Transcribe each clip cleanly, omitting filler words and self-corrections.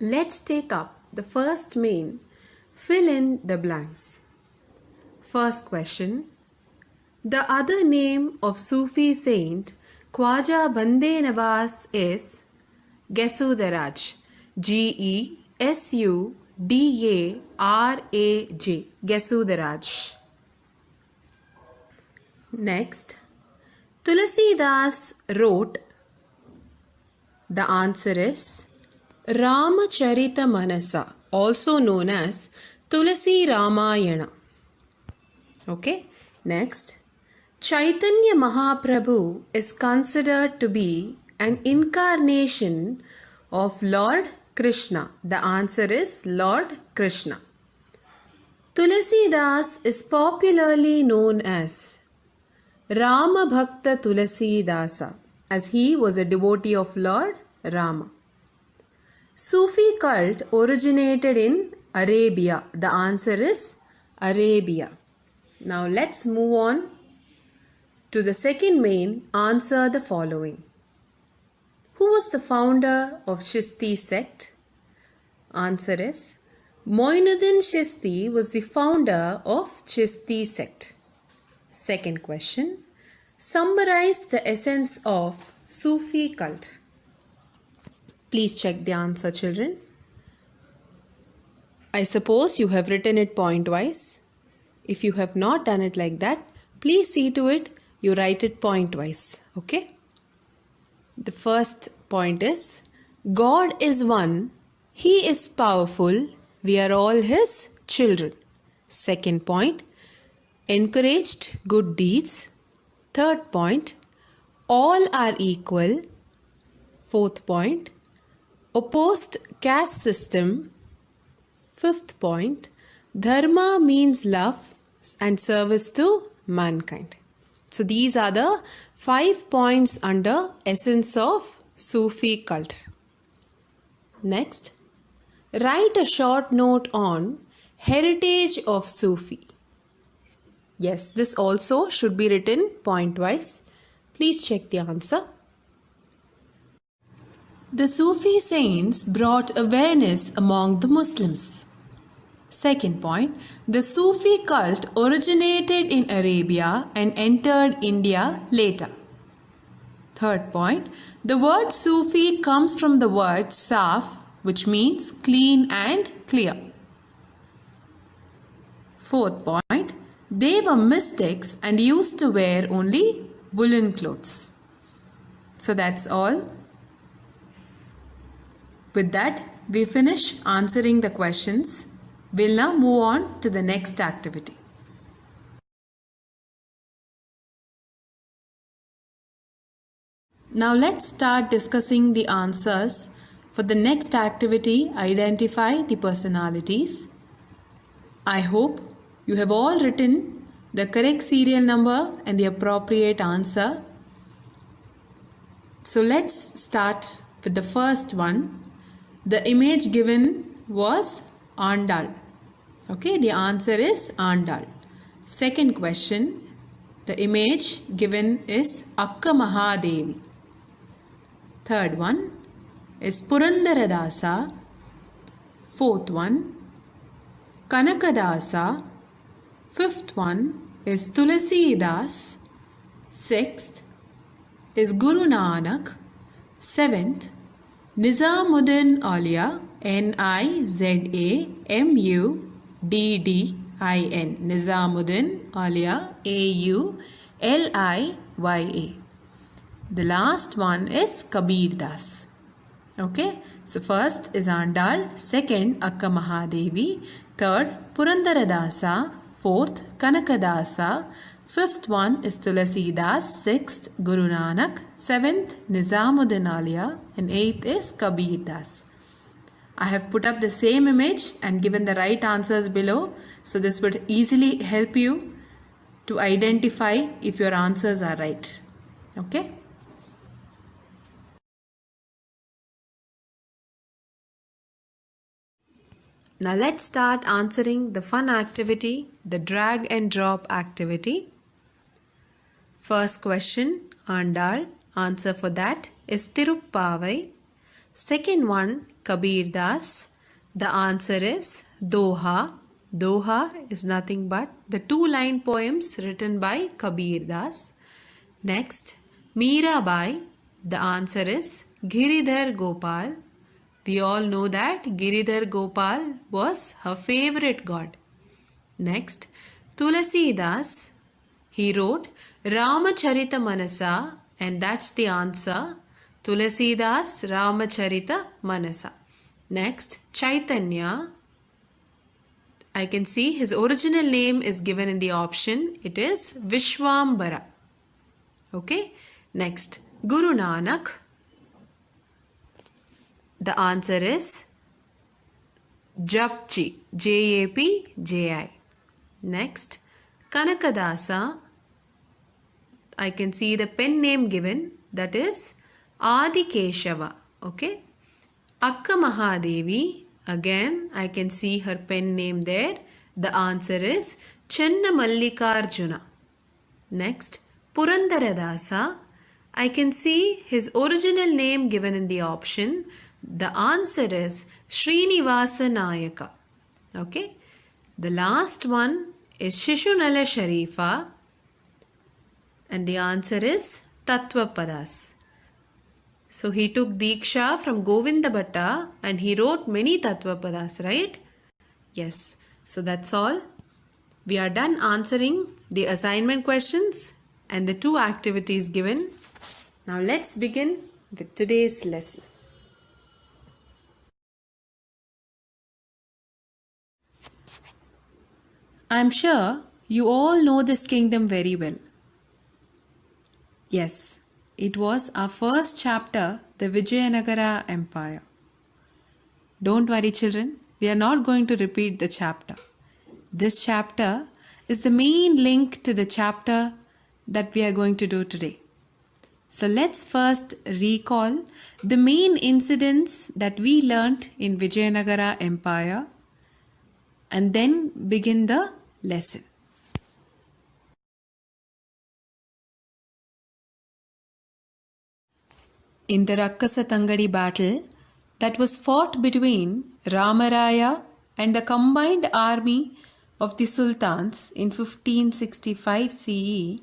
Let's take up the first main. Fill in the blanks. First question. The other name of Sufi saint Khwaja Bande Nawaz is Gesudaraj. Gesudaraj. Gesudaraj. Next. Tulasidas wrote. The answer is Ramacharita Manasa, also known as Tulasi Ramayana. Okay, next. Chaitanya Mahaprabhu is considered to be an incarnation of Lord Krishna. The answer is Lord Krishna. Tulasidas is popularly known as Rama Bhakta Tulasidasa, as he was a devotee of Lord Rama. Sufi cult originated in Arabia. The answer is Arabia. Now let's move on to the second main. Answer the following. Who was the founder of Chishti sect? Answer is Moinuddin Chishti was the founder of Chishti sect. Second question. Summarize the essence of Sufi cult. Please check the answer, children. I suppose you have written it point-wise. If you have not done it like that, please see to it you write it point-wise. Okay? The first point is, God is one. He is powerful. We are all His children. Second point, encouraged good deeds. Third point, all are equal. Fourth point, opposed caste system. Fifth point, dharma means love and service to mankind. So these are the 5 points under essence of Sufi cult. Next, write a short note on heritage of Sufi. Yes, this also should be written point-wise. Please check the answer. The Sufi saints brought awareness among the Muslims. Second point, the Sufi cult originated in Arabia and entered India later. Third point, the word Sufi comes from the word Saf, which means clean and clear. Fourth point, they were mystics and used to wear only woolen clothes. So that's all. With that, we finish answering the questions. We'll now move on to the next activity. Now let's start discussing the answers for the next activity, identify the personalities. I hope you have all written the correct serial number and the appropriate answer. So let's start with the first one. The image given was Andal. Okay, the answer is Andal. Second question, the image given is Akka Mahadevi. Third one is Purandaradasa. Fourth one, Kanakadasa. Fifth one is Tulasidas. Sixth is Guru Nanak. Seventh, Nizamuddin Aulia. Nizamuddin. Nizamuddin Aulia. Auliya. The last one is Kabir Das. Okay, so first is Andal, second Akka Mahadevi, third Purandaradasa, fourth Kanakadasa, fifth one is Tulasidas, sixth Guru Nanak, seventh Nizamuddin Aulia, and eighth is Kabir Das. I have put up the same image and given the right answers below, so this would easily help you to identify if your answers are right. Okay. Now let's start answering the fun activity, the drag and drop activity. First question, Andal. Answer for that is Tiruppavai. Second one, Kabir Das. The answer is Doha. Doha is nothing but the 2-line poems written by Kabir Das. Next, Mirabai. The answer is Giridhar Gopal. We all know that Giridhar Gopal was her favorite god. Next, Tulasi Das. He wrote Ramacharita Manasa, and that's the answer. Tulasidas Ramacharita Manasa. Next, Chaitanya. I can see his original name is given in the option. It is Vishwambara. Okay. Next, Guru Nanak. The answer is Japji. Japji. Next, Kanakadasa. I can see the pen name given. That is Adi Keshava. Okay. Akka Mahadevi. Again, I can see her pen name there. The answer is Chenna Mallikarjuna. Next, Purandaradasa. I can see his original name given in the option. The answer is Srinivasa Nayaka. Okay. The last one is Shishunala Sharifa. And the answer is Tattvapadas. So he took Diksha from Govinda Bhatta and he wrote many Tattvapadas, right? Yes. So that's all. We are done answering the assignment questions and the 2 activities given. Now let's begin with today's lesson. I'm sure you all know this kingdom very well. Yes, it was our first chapter, the Vijayanagara Empire. Don't worry children, we are not going to repeat the chapter. This chapter is the main link to the chapter that we are going to do today. So let's first recall the main incidents that we learnt in Vijayanagara Empire and then begin the lesson. In the Rakkasa Tangadi battle that was fought between Ramaraya and the combined army of the sultans in 1565 CE,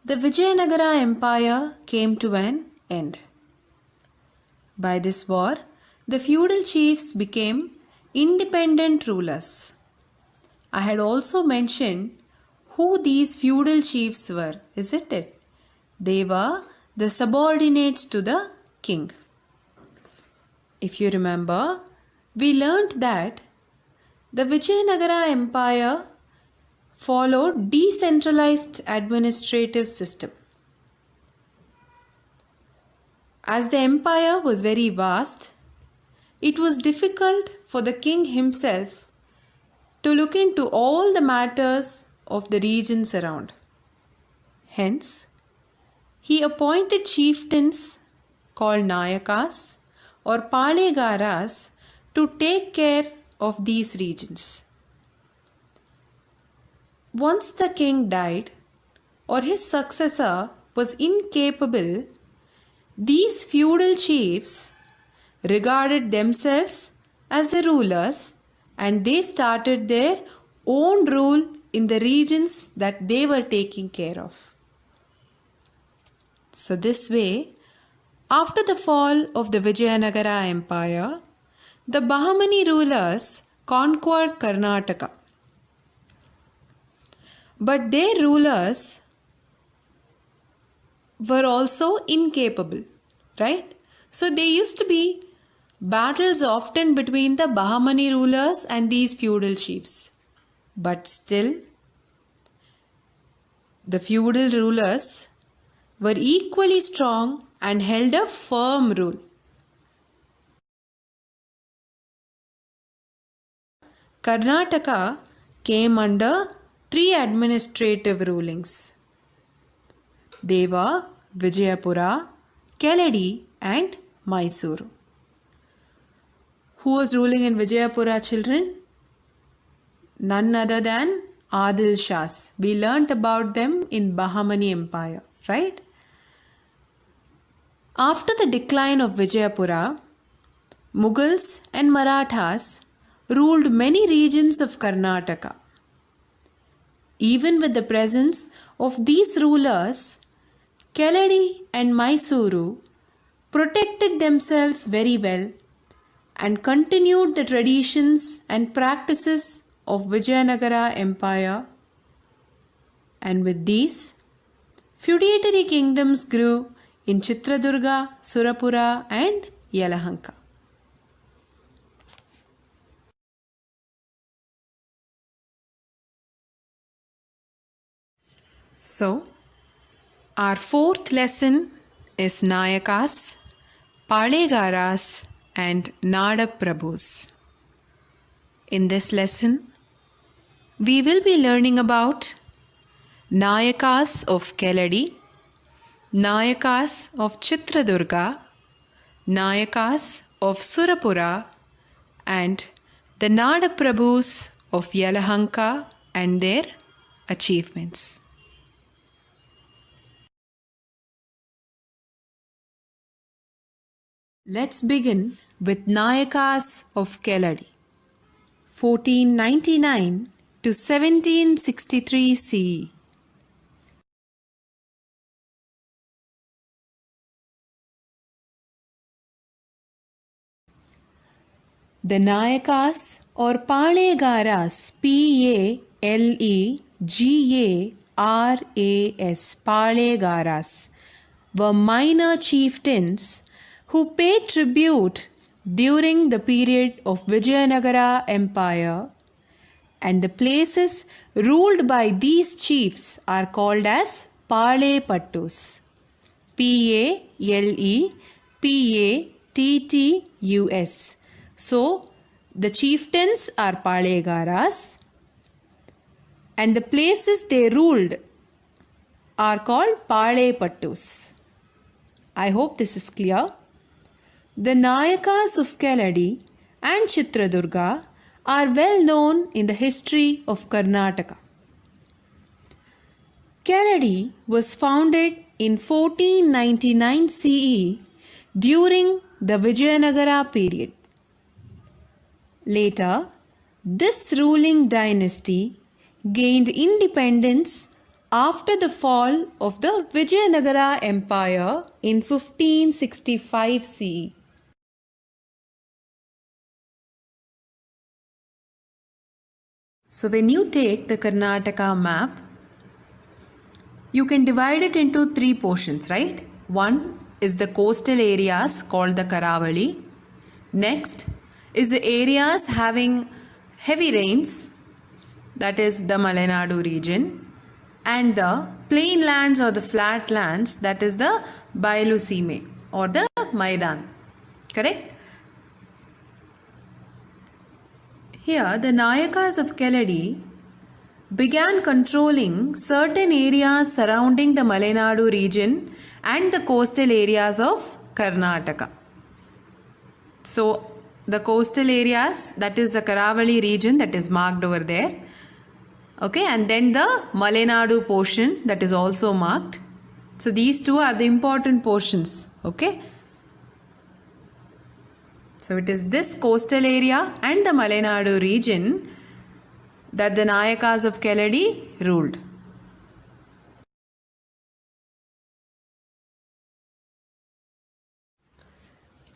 the Vijayanagara Empire came to an end. By this war, the feudal chiefs became independent rulers. I had also mentioned who these feudal chiefs were, isn't it? They were the subordinates to the king. If you remember, we learnt that the Vijayanagara Empire followed decentralized administrative system. As the empire was very vast, it was difficult for the king himself to look into all the matters of the regions around. Hence, he appointed chieftains called Nayakas or Palegaras to take care of these regions. Once the king died or his successor was incapable, these feudal chiefs regarded themselves as the rulers and they started their own rule in the regions that they were taking care of. So this way, after the fall of the Vijayanagara Empire, the Bahamani rulers conquered Karnataka. But their rulers were also incapable, right? So there used to be battles often between the Bahamani rulers and these feudal chiefs. But still, the feudal rulers were equally strong and held a firm rule. Karnataka came under 3 administrative rulings. They were Vijayapura, Keladi and Mysuru. Who was ruling in Vijayapura, children? None other than Adil Shahs. We learnt about them in Bahamani Empire, right? After the decline of Vijayapura, Mughals and Marathas ruled many regions of Karnataka. Even with the presence of these rulers, Keladi and Mysuru protected themselves very well and continued the traditions and practices of Vijayanagara Empire. And with these, feudatory kingdoms grew in Chitradurga, Surapura and Yelahanka. So, our fourth lesson is Nayakas, Palegaras and Nada Prabhus. In this lesson, we will be learning about Nayakas of Keladi, Nayakas of Chitradurga, Nayakas of Surapura and the Nada Prabhus of Yelahanka and their achievements. Let's begin with Nayakas of Keladi, 1499 to 1763 CE. The Nayakas or Palegaras, Palegaras, Palegaras, were minor chieftains who paid tribute during the period of Vijayanagara Empire, and the places ruled by these chiefs are called as Pale Pattus. Palepattus. So, the chieftains are Palegaras and the places they ruled are called Pale Pattus. I hope this is clear. The Nayakas of Keladi and Chitradurga are well known in the history of Karnataka. Keladi was founded in 1499 CE during the Vijayanagara period. Later, this ruling dynasty gained independence after the fall of the Vijayanagara Empire in 1565 CE. So when you take the Karnataka map, you can divide it into three portions, right? One is the coastal areas called the Karavali. Next is the areas having heavy rains, that is the Malenadu region, and the plain lands or the flat lands, that is the Bailu Sime or the Maidan. Correct? Here, the Nayakas of Keladi began controlling certain areas surrounding the Malenadu region and the coastal areas of Karnataka. So, the coastal areas, that is the Karavali region that is marked over there. Okay, and then the Malenadu portion that is also marked. So, these two are the important portions. Okay. So, it is this coastal area and the Malenadu region that the Nayakas of Keladi ruled.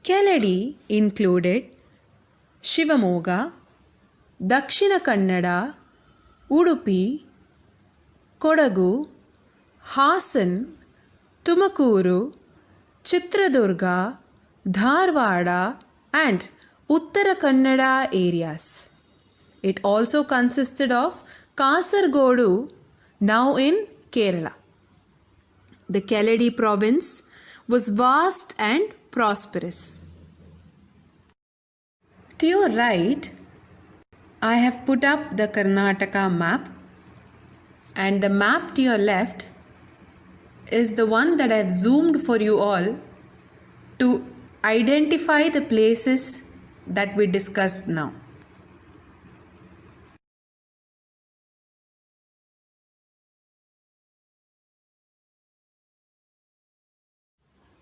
Keladi included Shivamoga, Dakshina Kannada, Udupi, Kodagu, Hasan, Tumakuru, Chitradurga, Dharwada and Uttara Kannada areas. It also consisted of Kasargodu, now in Kerala. The Keladi province was vast and prosperous. To your right, I have put up the Karnataka map, and the map to your left is the one that I have zoomed for you all to identify the places that we discussed now.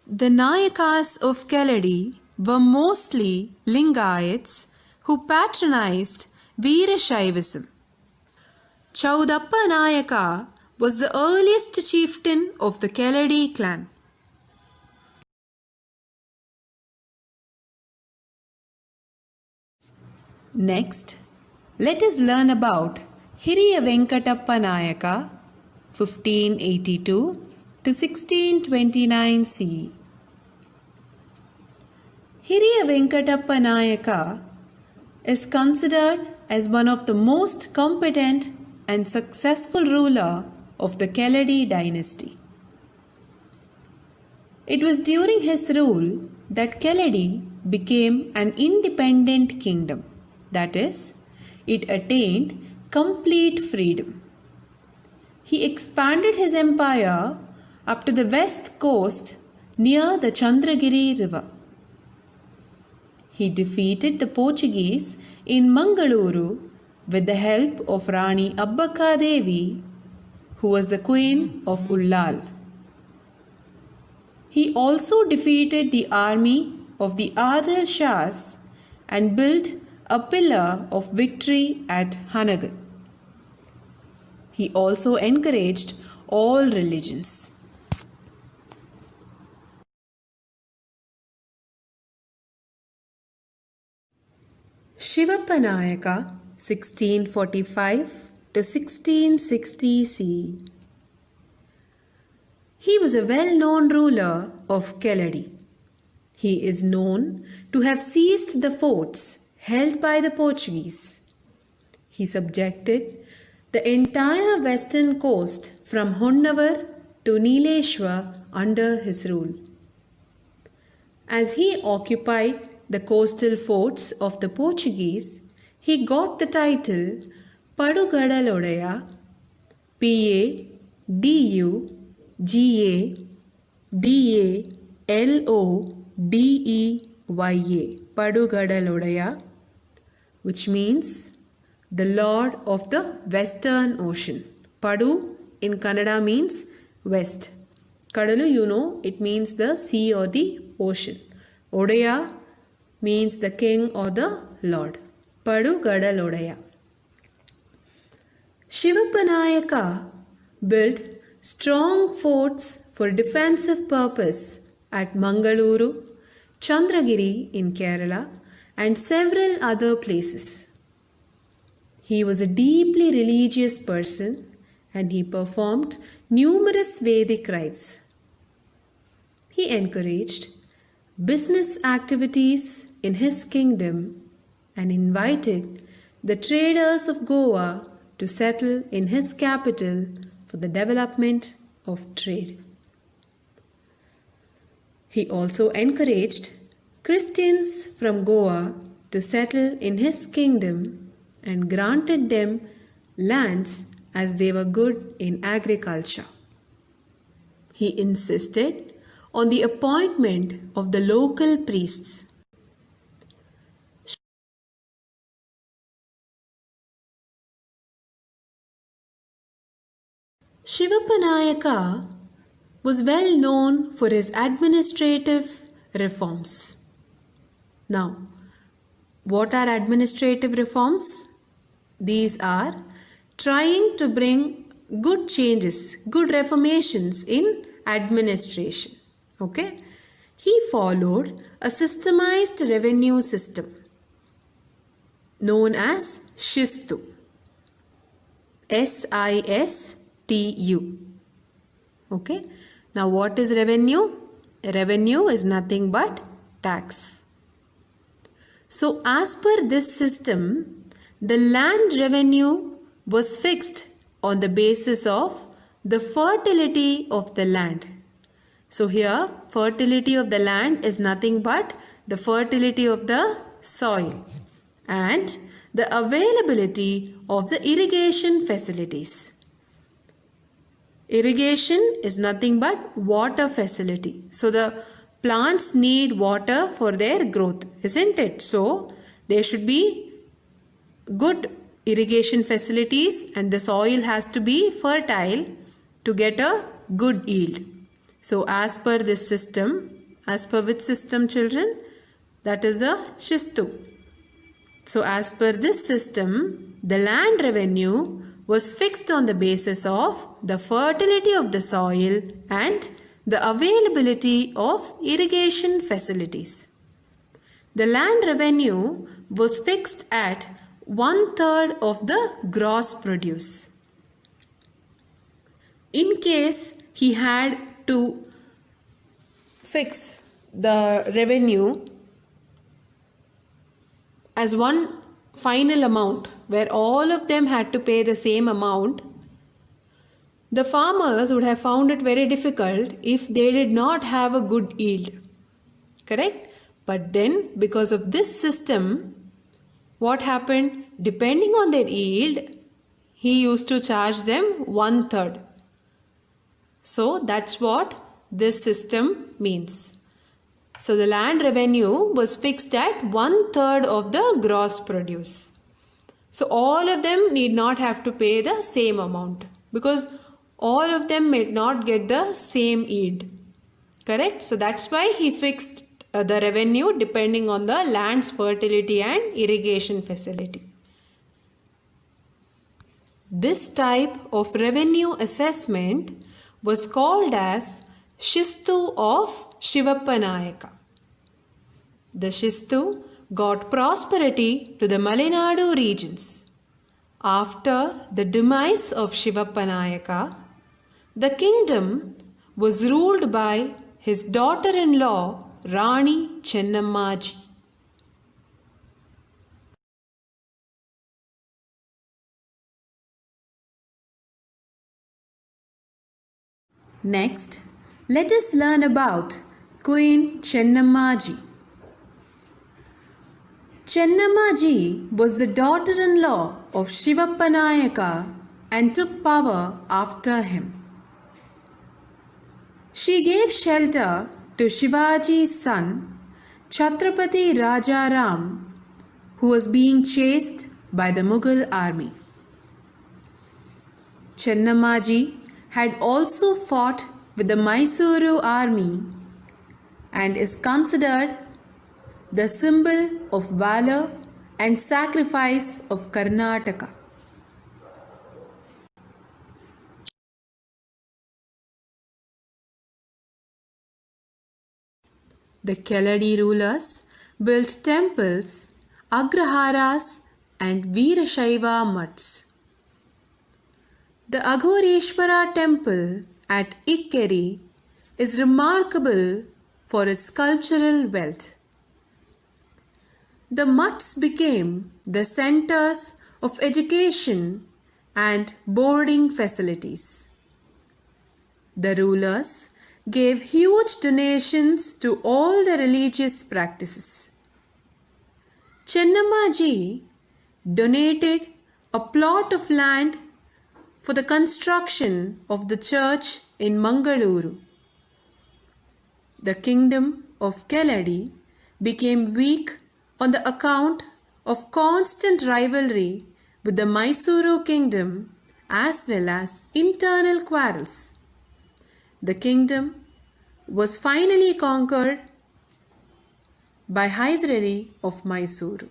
The Nayakas of Keladi were mostly Lingayats who patronized Veerashaivism. Chaudappa Nayaka was the earliest chieftain of the Keladi clan. Next, let us learn about Hiriya Venkatappa Nayaka 1582 to 1629 CE. Hiriya Venkatappa Nayaka is considered as one of the most competent and successful ruler of the Keladi dynasty. It was during his rule that Keladi became an independent kingdom. That is, it attained complete freedom. He expanded his empire up to the west coast near the Chandragiri river. He defeated the Portuguese in Mangaluru with the help of Rani Abbaka Devi, who was the queen of Ullal. He also defeated the army of the Adil Shahs and built a pillar of victory at Hanagan. He also encouraged all religions. Shivappa Nayaka 1645 to 1660 CE. He was a well-known ruler of Keladi. He is known to have seized the forts held by the Portuguese. He subjected the entire western coast from Honnavar to Nileshwar under his rule. As he occupied the coastal forts of the Portuguese, he got the title Padugadalodaya, P-A-D-U-G-A-D-A-L-O-D-E-Y-A, Padugadalodaya, which means the Lord of the Western Ocean. Padu in Kannada means west. Kadalu, you know, it means the sea or the ocean. Odaya means the king or the lord. Padugadalodaya. Shivappa Nayaka built strong forts for defensive purpose at Mangaluru, Chandragiri in Kerala, and several other places. He was a deeply religious person and he performed numerous Vedic rites. He encouraged business activities in his kingdom and invited the traders of Goa to settle in his capital for the development of trade. He also encouraged Christians from Goa to settle in his kingdom and granted them lands as they were good in agriculture. He insisted on the appointment of the local priests. Shivappa Nayaka was well known for his administrative reforms. Now, what are administrative reforms? These are trying to bring good changes, good reformations in administration. Okay? He followed a systemized revenue system known as Shistu. S-I-S-T-U. Okay? Now what is revenue? Revenue is nothing but tax. So as per this system, the land revenue was fixed on the basis of the fertility of the land. So here fertility of the land is nothing but the fertility of the soil and the availability of the irrigation facilities. Irrigation is nothing but water facility. So the plants need water for their growth, isn't it? So there should be good irrigation facilities and the soil has to be fertile to get a good yield. So as per this system, as per which system, children? that is a Shistu. So as per this system, the land revenue was fixed on the basis of the fertility of the soil and the availability of irrigation facilities. The land revenue was fixed at 1/3 of the gross produce. In case he had to fix the revenue as one final amount where all of them had to pay the same amount, the farmers would have found it very difficult if they did not have a good yield. Correct? But then because of this system, what happened? Depending on their yield, he used to charge them 1/3. So that's what this system means. So the land revenue was fixed at 1/3 of the gross produce. So all of them need not have to pay the same amount because all of them may not get the same yield. Correct? So that's why he fixed the revenue depending on the land's fertility and irrigation facility. This type of revenue assessment was called as Shistu of Shivappa Nayaka. The Shistu got prosperity to the Malenadu regions. After the demise of Shivappa Nayaka, the kingdom was ruled by his daughter-in-law Rani Chennammaji. Next, let us learn about Queen Chennammaji. Chennammaji was the daughter-in-law of Shivappa Nayaka and took power after him. She gave shelter to Shivaji's son, Chhatrapati Rajaram, who was being chased by the Mughal army. Chennammaji had also fought with the Mysuru army and is considered the symbol of valor and sacrifice of Karnataka. The Keladi rulers built temples, Agraharas and Veerashaiva mutts. The Aghoreshwara temple at Ikkeri is remarkable for its cultural wealth. The mutts became the centers of education and boarding facilities. The rulers gave huge donations to all the religious practices. Chennammaji donated a plot of land for the construction of the church in Mangaluru. The kingdom of Keladi became weak on the account of constant rivalry with the Mysuru kingdom as well as internal quarrels. The kingdom was finally conquered by Hyder Ali of Mysuru.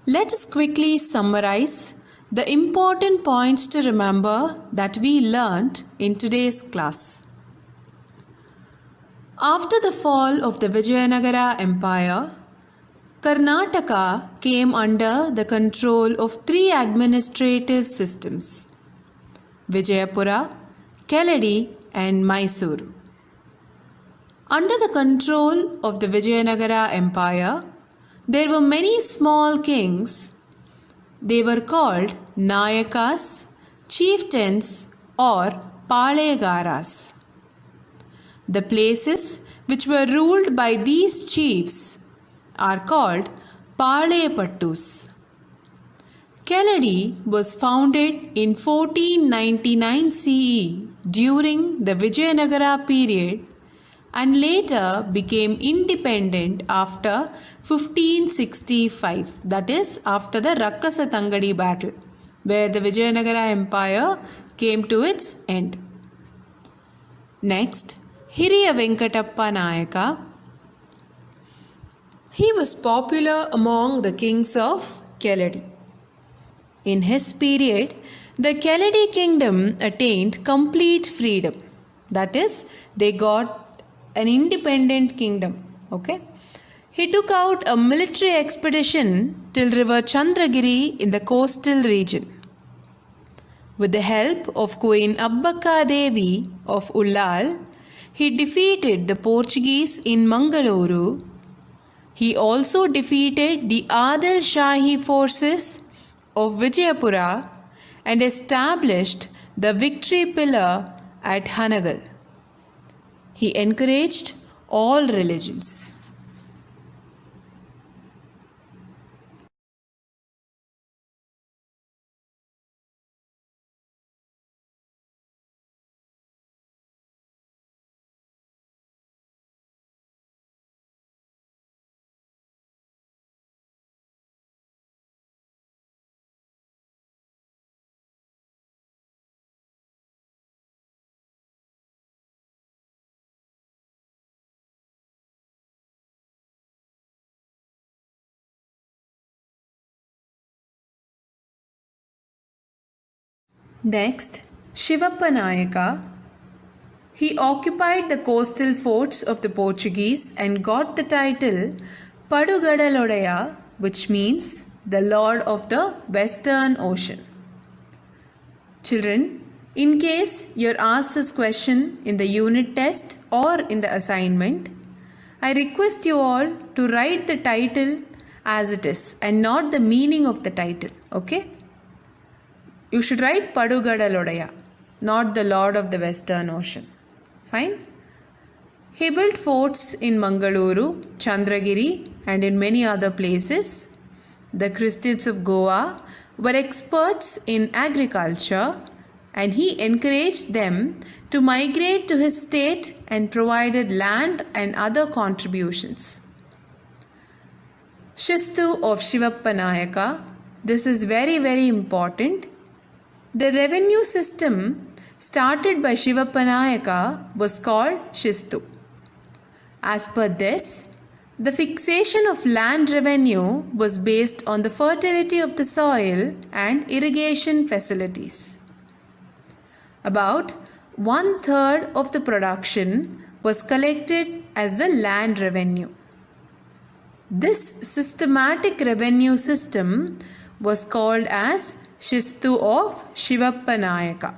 Let us quickly summarize the important points to remember that we learnt in today's class. After the fall of the Vijayanagara Empire, Karnataka came under the control of three administrative systems: Vijayapura, Keladi and Mysuru. Under the control of the Vijayanagara Empire, there were many small kings. They were called Nayakas, chieftains or Palegaras. The places which were ruled by these chiefs are called Palayapattus. Keladi was founded in 1499 CE during the Vijayanagara period and later became independent after 1565, that is after the Rakkasa Thangadi battle, where the Vijayanagara Empire came to its end. Next, Hiriya Venkatappa Nayaka. He was popular among the kings of Keladi. In his period, the Keladi kingdom attained complete freedom. That is, they got an independent kingdom. Okay? He took out a military expedition till river Chandragiri in the coastal region. With the help of Queen Abbaka Devi of Ullal, he defeated the Portuguese in Mangaluru. He also defeated the Adil Shahi forces of Vijayapura and established the victory pillar at Hanagal. He encouraged all religions. Next, Shivappa Nayaka. He occupied the coastal forts of the Portuguese and got the title Padugadalodaya, which means the Lord of the Western Ocean. Children, in case you're asked this question in the unit test or in the assignment, I request you all to write the title as it is and not the meaning of the title, okay? You should write Padugadalodaya, not the Lord of the Western Ocean. Fine? He built forts in Mangaluru, Chandragiri, and in many other places. The Christians of Goa were experts in agriculture, and he encouraged them to migrate to his state and provided land and other contributions. Shistu of Shivappa Nayaka. This is very, very important. The revenue system started by Shivappa Nayaka was called Shistu. As per this, the fixation of land revenue was based on the fertility of the soil and irrigation facilities. About 1/3 of the production was collected as the land revenue. This systematic revenue system was called as Shistu of Shivappa Nayaka.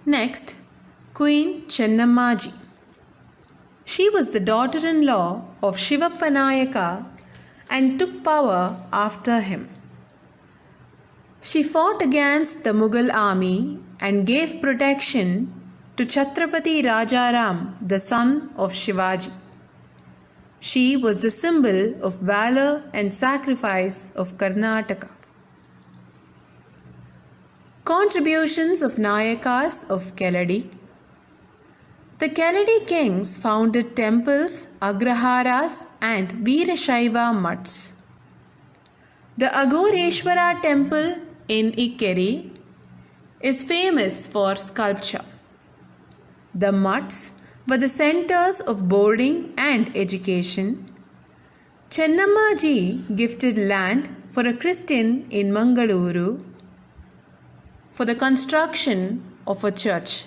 Next, Queen Chennammaji. She was the daughter-in-law of Shivappa Nayaka and took power after him. She fought against the Mughal army and gave protection to Chhatrapati Rajaram, the son of Shivaji. She was the symbol of valor and sacrifice of Karnataka. Contributions of Nayakas of Keladi. The Keladi kings founded temples, agraharas, and Veerashaiva mutts. The Aghoreshwara temple in Ikkeri is famous for sculpture. The mutts were the centers of boarding and education. Chennammaji gifted land for a Christian in Mangaluru for the construction of a church.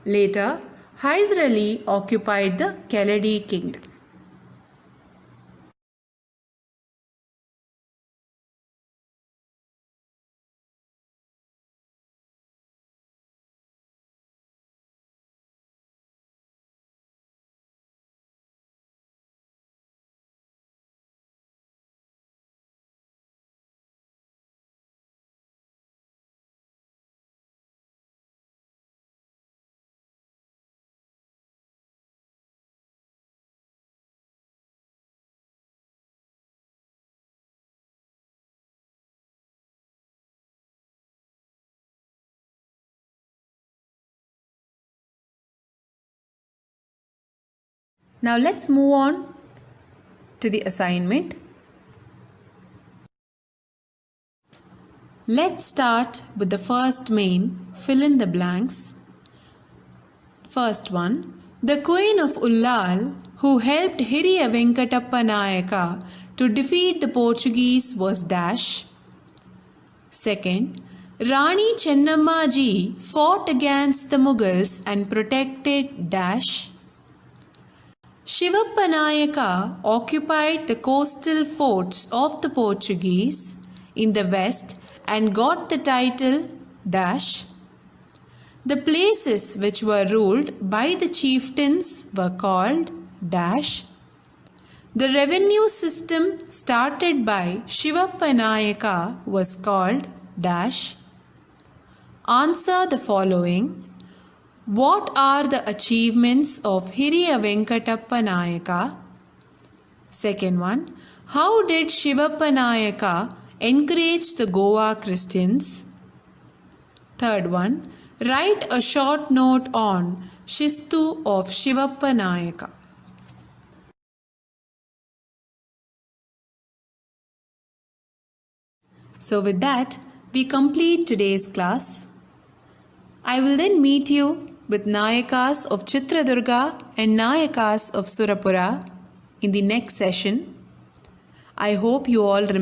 Later, Hyder Ali occupied the Keladi kingdom. Now let's move on to the assignment. Let's start with the first main, fill in the blanks. First one, the Queen of Ullal, who helped Hiriya Venkatappa Nayaka to defeat the Portuguese, was dash. Second, Rani Chennamma ji fought against the Mughals and protected dash. Shivappa Nayaka occupied the coastal forts of the Portuguese in the west and got the title dash. The places which were ruled by the chieftains were called dash. The revenue system started by Shivappa Nayaka was called dash. Answer the following. What are the achievements of Hiriya Venkatappa Nayaka? Second one, how did Shivappa Nayaka encourage the Goa Christians? Third one, write a short note on Shistu of Shivappa Nayaka. So with that, we complete today's class. I will then meet you with Nayakas of Chitradurga and Nayakas of Surapura in the next session. I hope you all remember